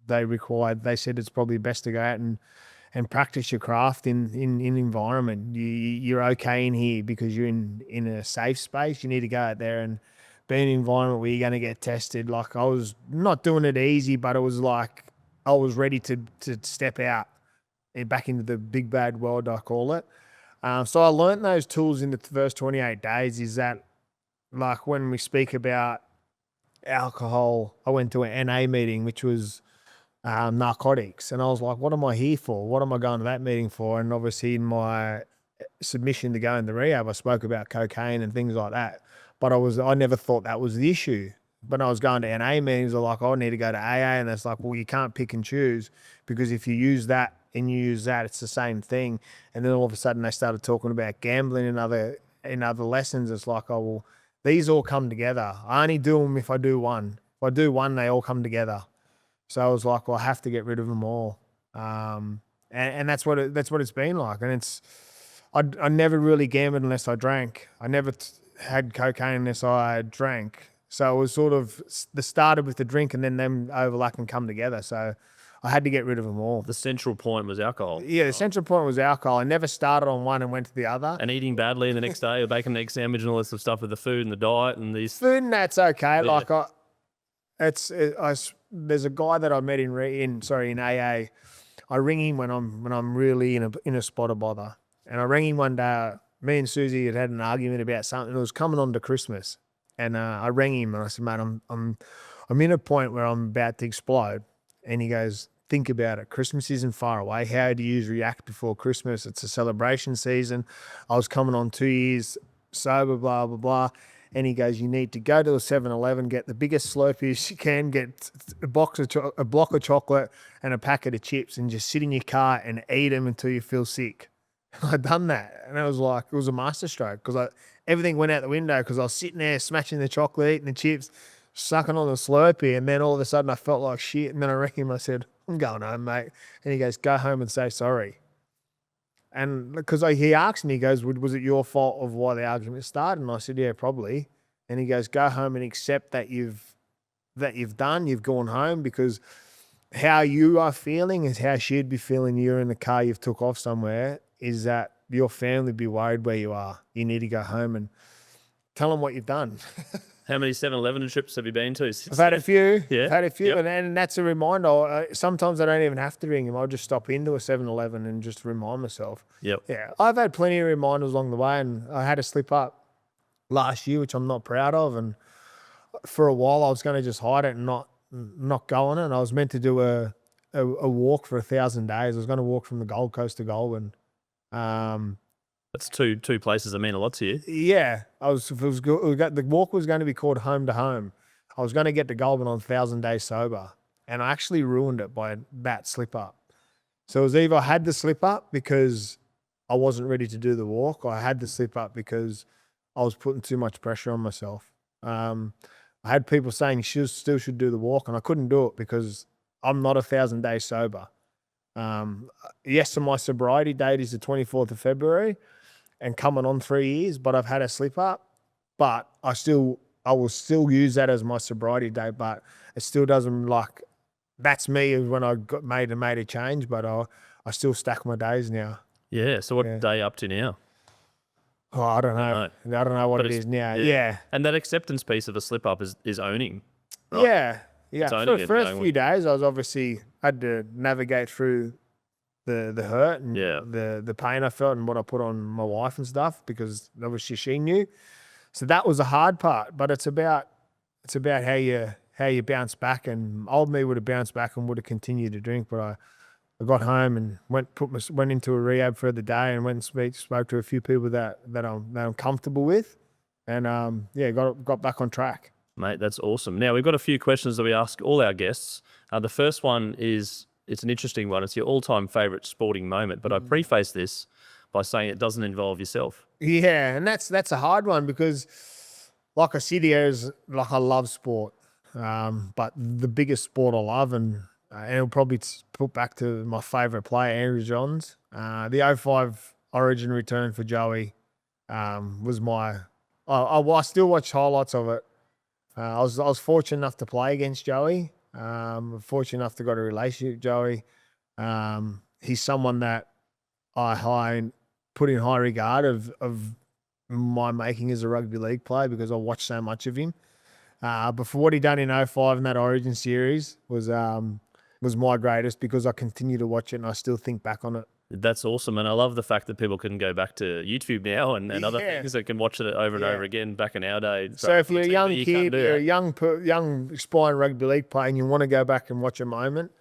they said it's probably best to go out and practice your craft in environment. You're okay in here because you're in a safe space. You need to go out there and be in an environment where you're going to get tested. Like, I was not doing it easy, but it was like I was ready to step out and back into the big bad world, I call it. So I learned those tools in the first 28 days. Is that, like, when we speak about alcohol, I went to an NA meeting, which was narcotics, and I was like, what am I here for? What am I going to that meeting for? And obviously in my submission to go in the rehab, I spoke about cocaine and things like that, but I never thought that was the issue. When I was going to NA meetings, they're like, I need to go to AA, and it's like, well, you can't pick and choose, because if you use that and you use that, it's the same thing. And then all of a sudden they started talking about gambling and other lessons. It's like, oh, well, these all come together. I only do them if I do one. If I do one, they all come together. So I was like, well, I have to get rid of them all. And that's what it's been like. And I never really gambled unless I drank. I never had cocaine unless I drank. So it was sort of started with the drink, and then them overlap and come together. So I had to get rid of them all. The central point was alcohol. Yeah, the central point was alcohol. I never started on one and went to the other. And eating badly the next day, or bacon and egg sandwich and all this sort of stuff with the food and the diet and these. Food and that's okay. Yeah. Like there's a guy that I met in AA. I ring him when I'm really in a spot of bother, and I rang him one day. Me and Susie had an argument about something. It was coming on to Christmas, and I rang him and I said, mate, I'm in a point where I'm about to explode. And he goes, think about it. Christmas isn't far away. How do you react before Christmas? It's a celebration season. I was coming on 2 years sober, blah, blah, blah. And he goes, you need to go to a 7-Eleven, get the biggest Slurpees you can, get a block of chocolate and a packet of chips, and just sit in your car and eat them until you feel sick. I'd done that, and it was a masterstroke, because everything went out the window, because I was sitting there smashing the chocolate, eating the chips, sucking on the Slurpee, and then all of a sudden I felt like shit, and then I rang him, I said, I'm going home, mate. And he goes, go home and say sorry. And because he asked me, he goes, was it your fault of why the argument started? And I said, yeah, probably. And he goes, go home and accept that you've gone home, because how you are feeling is how she'd be feeling. You're in the car, you've took off somewhere, is that your family would be worried where you are. You need to go home and tell them what you've done. How many 7-Eleven trips have you been to? I've had a few. Yeah. I've had a few. Yep. And that's a reminder. Sometimes I don't even have to ring him. I'll just stop into a 7-Eleven and just remind myself. Yep. Yeah. I've had plenty of reminders along the way, and I had a slip up last year, which I'm not proud of. And for a while I was going to just hide it and not go on it. And I was meant to do a walk for 1,000 days. I was going to walk from the Gold Coast to Goulburn. That's two places that mean a lot to you. Yeah, the walk was going to be called Home to Home. I was going to get to Goulburn on 1,000 days sober, and I actually ruined it by that slip up. So it was either I had the slip up because I wasn't ready to do the walk, or I had the slip up because I was putting too much pressure on myself. I had people saying you still should do the walk, and I couldn't do it because I'm not 1,000 days sober. Yes, so my sobriety date is the 24th of February and coming on 3 years, but I've had a slip up, but I will still use that as my sobriety date, but it still doesn't that's me when I made a change, but I still stack my days now. Yeah. So what day up to now? Oh, I don't know. I don't know what it is now. Yeah. And that acceptance piece of a slip up is owning. Right? Yeah. Yeah. It's For owning the it, first few days, I was obviously had to navigate through the hurt and the pain I felt and what I put on my wife and stuff, because obviously she knew. So that was the hard part, but it's about how you bounce back. And old me would have bounced back and would have continued to drink, but I got home and went into a rehab for the day and went and spoke to a few people that I'm comfortable with, and got back on track. Mate, that's awesome. Now we've got a few questions that we ask all our guests. The first one is, it's an interesting one. It's your all-time favourite sporting moment, but I preface this by saying it doesn't involve yourself. Yeah, and that's a hard one because, like I sit here, I love sport, but the biggest sport I love, and it'll probably put back to my favourite player, Andrew Johns. The 05 Origin return for Joey was I still watch highlights of it. I was fortunate enough to play against Joey. Fortunate enough to got a relationship with Joey. He's someone that I put in high regard of my making as a rugby league player, because I watched so much of him. But for what he done in 05 in that Origin series was my greatest, because I continue to watch it and I still think back on it. That's awesome. And I love the fact that people can go back to YouTube now and other things that can watch it over and over again back in our day. So if you're a young kid, you're a young aspiring rugby league player and you want to go back and watch a moment,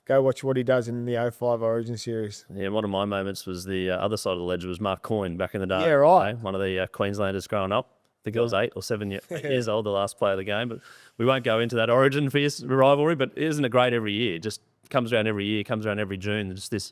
go watch what he does in the 05 Origin series. Yeah, one of my moments was the other side of the ledger was Mark Coyne back in the day. Yeah, right. One of the Queenslanders growing up. I think I was 8 or 7 years old, the last player of the game. But we won't go into that Origin fierce rivalry, but isn't it great every year? It just comes around every year, comes around every June. Just this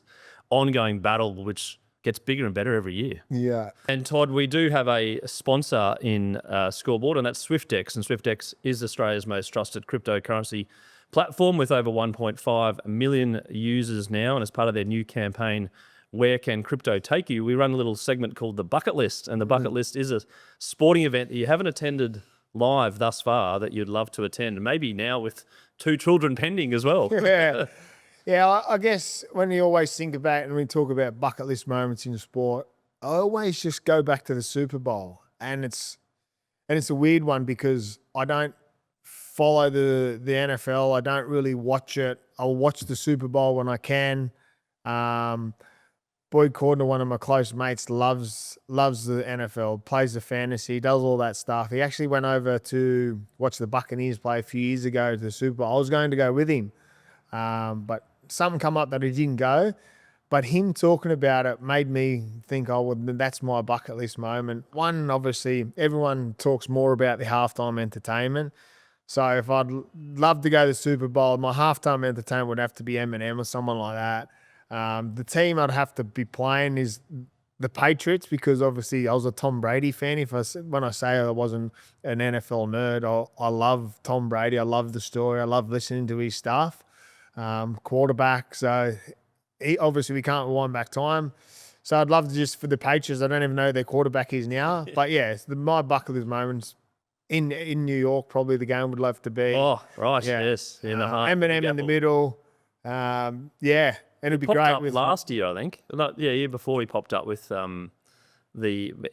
ongoing battle which gets bigger and better every year. Yeah. And Todd, we do have a sponsor in Scoreboard, and that's SwiftX. And SwiftX is Australia's most trusted cryptocurrency platform with over 1.5 million users now. And as part of their new campaign, Where Can Crypto Take You?, we run a little segment called the Bucket List. And the Bucket List is a sporting event that you haven't attended live thus far that you'd love to attend, maybe now with 2 children pending as well. Yeah. Yeah, I guess when you always think about it and we talk about bucket list moments in sport, I always just go back to the Super Bowl. And it's a weird one because I don't follow the NFL. I don't really watch it. I'll watch the Super Bowl when I can. Boyd Cordner, one of my close mates, loves the NFL, plays the fantasy, does all that stuff. He actually went over to watch the Buccaneers play a few years ago to the Super Bowl. I was going to go with him, but something come up that he didn't go. But him talking about it made me think, oh, well, that's my bucket list moment. One, obviously, everyone talks more about the halftime entertainment. So if I'd love to go to the Super Bowl, my halftime entertainment would have to be Eminem or someone like that. The team I'd have to be playing is the Patriots, because obviously I was a Tom Brady fan. When I say I wasn't an NFL nerd, I love Tom Brady. I love the story. I love listening to his stuff. Quarterback. So obviously we can't rewind back time. So I'd love to just, for the Patriots, I don't even know who their quarterback is now. But yeah, my bucket list moments in New York, probably the game would love to be. Oh, right, yes. In the heart. Eminem in the middle. Yeah. And it'd be great with last year, I think. Year before he popped up with the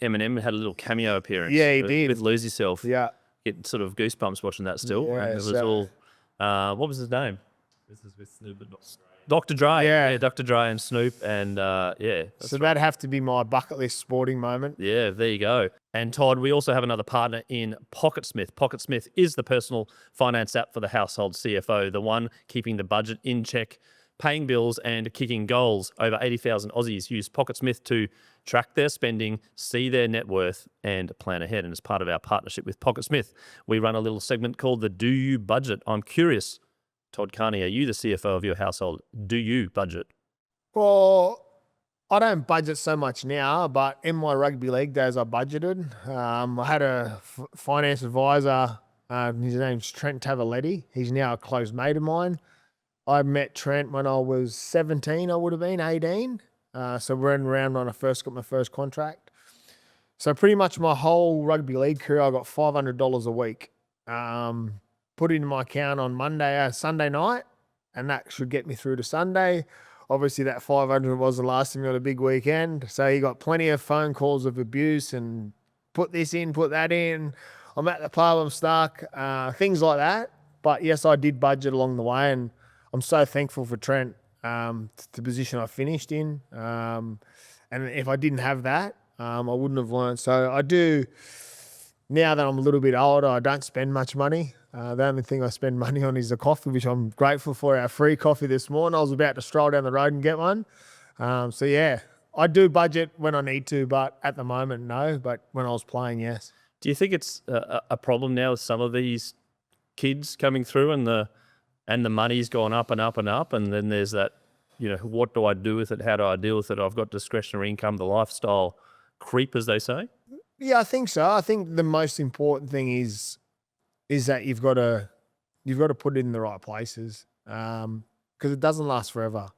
Eminem had a little cameo appearance. Yeah, he did. With Lose Yourself. Yeah. Get sort of goosebumps watching that still. Yeah, and it was all, what was his name? This is with Snoop and Dr. Dre. Yeah. Dr. Dre and Snoop. And yeah. So that'd have to be my bucket list sporting moment. Yeah, there you go. And Todd, we also have another partner in PocketSmith. PocketSmith is the personal finance app for the household CFO, the one keeping the budget in check paying bills and kicking goals. Over 80,000 Aussies use PocketSmith to track their spending, see their net worth, and plan ahead. And as part of our partnership with PocketSmith, we run a little segment called the Do You Budget. I'm curious, Todd Carney, are you the CFO of your household? Do you budget? Well, I don't budget so much now, but in my rugby league days, I budgeted. I had a finance advisor. His name's Trent Tavaletti. He's now a close mate of mine. I met Trent when I was 17, I would have been 18. So we're in around when I first got my first contract. So pretty much my whole rugby league career, I got $500 a week. Put it in my account on Sunday night, and that should get me through to Sunday. Obviously, that 500 wasn't lasting me on a big weekend. So you got plenty of phone calls of abuse and put this in, put that in. I'm at the pub, I'm stuck, things like that. But yes, I did budget along the way, and I'm so thankful for Trent, the position I finished in. And if I didn't have that, I wouldn't have learned. So I do, now that I'm a little bit older, I don't spend much money. The only thing I spend money on is the coffee, which I'm grateful for. Our free coffee this morning. I was about to stroll down the road and get one. So yeah, I do budget when I need to, but at the moment, no. But when I was playing, yes. Do you think it's a problem now with some of these kids coming through and the money's gone up and up and up, and then there's that, what do I do with it? How do I deal with it? I've got discretionary income, the lifestyle creep, as they say. Yeah, I think so. I think the most important thing is that you've got to put it in the right places, because it doesn't last forever.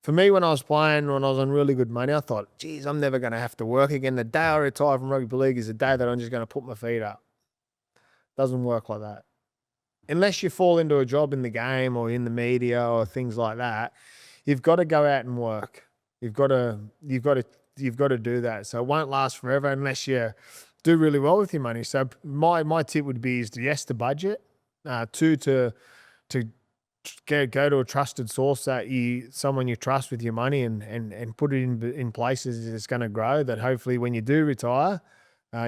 For me, when I was playing, when I was on really good money, I thought, geez, I'm never going to have to work again. The day I retire from rugby league is the day that I'm just going to put my feet up. Doesn't work like that. Unless you fall into a job in the game or in the media or things like that, you've got to go out and work. You've got to do that. So it won't last forever unless you do really well with your money. So my tip would be to budget, two, to go to a trusted source someone you trust with your money, and put it in places that's going to grow, that hopefully when you do retire,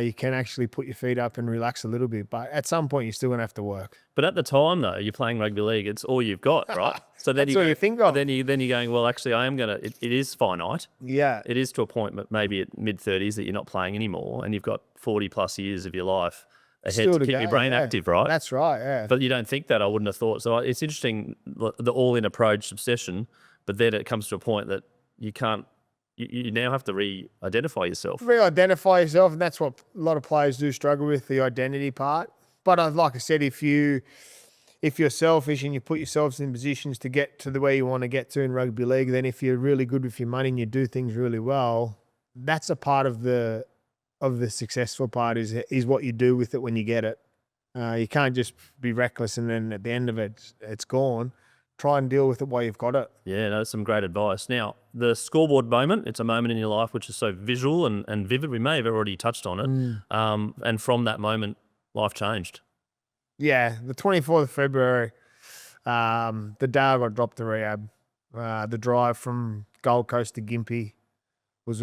you can actually put your feet up and relax a little bit. But at some point, you're still going to have to work. But at the time, though, you're playing rugby league. It's all you've got, right? So then That's all you think of. Then you're going, well, actually, I am going to. It is finite. Yeah. It is to a point, maybe at mid-30s, that you're not playing anymore, and you've got 40-plus years of your life ahead Still to keep your brain active, right? That's right, yeah. But you don't think that, I wouldn't have thought. So it's interesting, the all-in approach, obsession, but then it comes to a point that you can't. You now have to re-identify yourself. Re-identify yourself, and that's what a lot of players do struggle with, the identity part. But like I said, if you're selfish and you put yourselves in positions to get to the way you want to get to in rugby league, then if you're really good with your money and you do things really well, that's a part of the successful part is what you do with it when you get it. You can't just be reckless and then at the end of it, it's gone. Try and deal with it while you've got it. Yeah, no, that's some great advice. Now, the scoreboard moment, it's a moment in your life which is so visual and vivid. We may have already touched on it. And from that moment, life changed. Yeah, the 24th of February, the day I got dropped to rehab, the drive from Gold Coast to Gympie was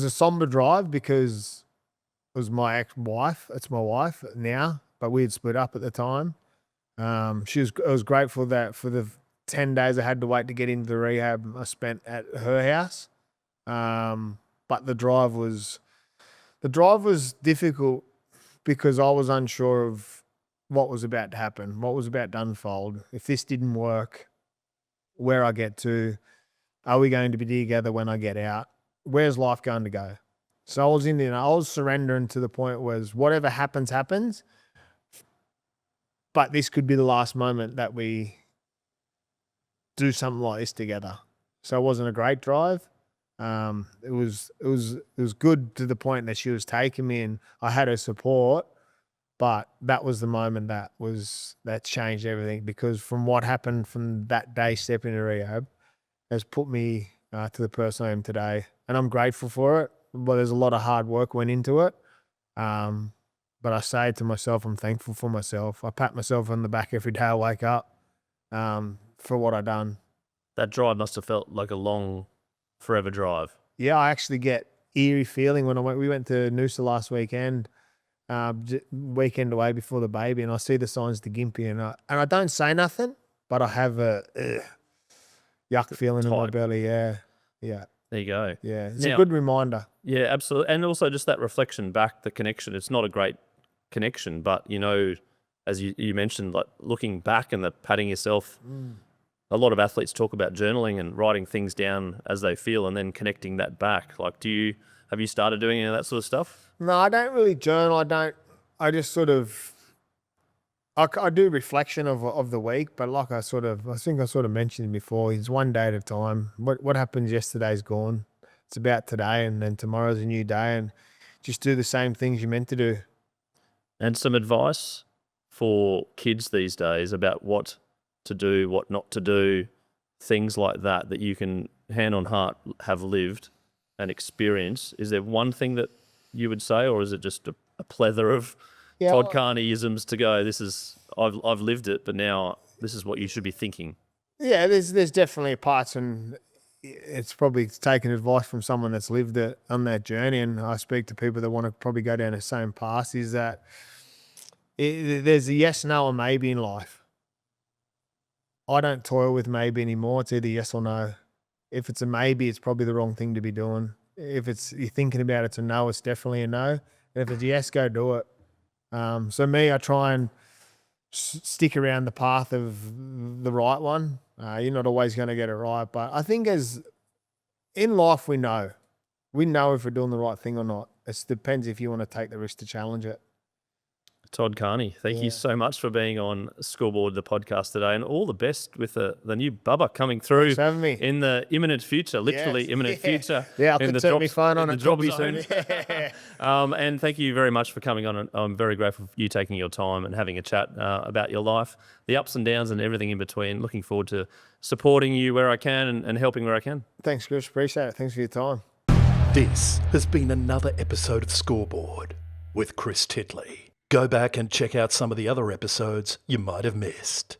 a somber drive, because it was my ex-wife. It's my wife now, but we had split up at the time. I was grateful that for the 10 days I had to wait to get into the rehab, I spent at her house. But the drive was difficult, because I was unsure of what was about to happen, what was about to unfold. If this didn't work, where I get to, are we going to be together when I get out? Where's life going to go? So I was surrendering to the point where whatever happens, happens. But this could be the last moment that we do something like this together. So it wasn't a great drive. It was good to the point that she was taking me and I had her support. But that was the moment that changed everything, because from what happened from that day stepping into rehab has put me to the person I am today. And I'm grateful for it, but there's a lot of hard work went into it. But I say to myself, I'm thankful for myself. I pat myself on the back every day I wake up for what I've done. That drive must have felt like a long, forever drive. Yeah, I actually get eerie feeling when we went to Noosa last weekend, weekend away before the baby, and I see the signs to Gympie, and I don't say nothing, but I have a yuck feeling in my Tight. belly. Yeah. There you go. Yeah. It's Now- a good reminder. Yeah, absolutely. And also just that reflection back, the connection. It's not a great connection, but as you mentioned, like looking back and the patting yourself. A lot of athletes talk about journaling and writing things down as they feel and then connecting that back. Like, have you started doing any of that sort of stuff? No, I don't really journal. I just sort of, I do reflection of the week, but like I think I sort of mentioned before, it's one day at a time. What happened yesterday's gone. It's about today, and then tomorrow's a new day, and just do the same things you're meant to do. And some advice for kids these days about what to do, what not to do, things like that you can, hand on heart, have lived and experienced. Is there one thing that you would say, or is it just a plethora of Todd Carney-isms to go, I've lived it, but now this is what you should be thinking? Yeah, there's definitely parts, and it's probably taking advice from someone that's lived it on that journey. And I speak to people that want to probably go down the same path. Is that there's a yes, no, or maybe in life. I don't toil with maybe anymore. It's either yes or no. If it's a maybe, it's probably the wrong thing to be doing. If you're thinking about it's a no, it's definitely a no. And if it's yes, go do it. So me, I try and stick around the path of the right one. You're not always going to get it right, but I think as in life, we know if we're doing the right thing or not. It depends if you want to take the risk to challenge it. Todd Carney, thank you so much for being on Scoreboard, the podcast today, and all the best with the new bubba coming through Thanks for having me. in the imminent future, literally Yes. imminent future. Yeah, I in can the turn drop, my phone on in and the drop drop zone. zone. And thank you very much for coming on. And I'm very grateful for you taking your time and having a chat about your life, the ups and downs and everything in between. Looking forward to supporting you where I can and helping where I can. Thanks, Chris. Appreciate it. Thanks for your time. This has been another episode of Scoreboard with Chris Titley. Go back and check out some of the other episodes you might have missed.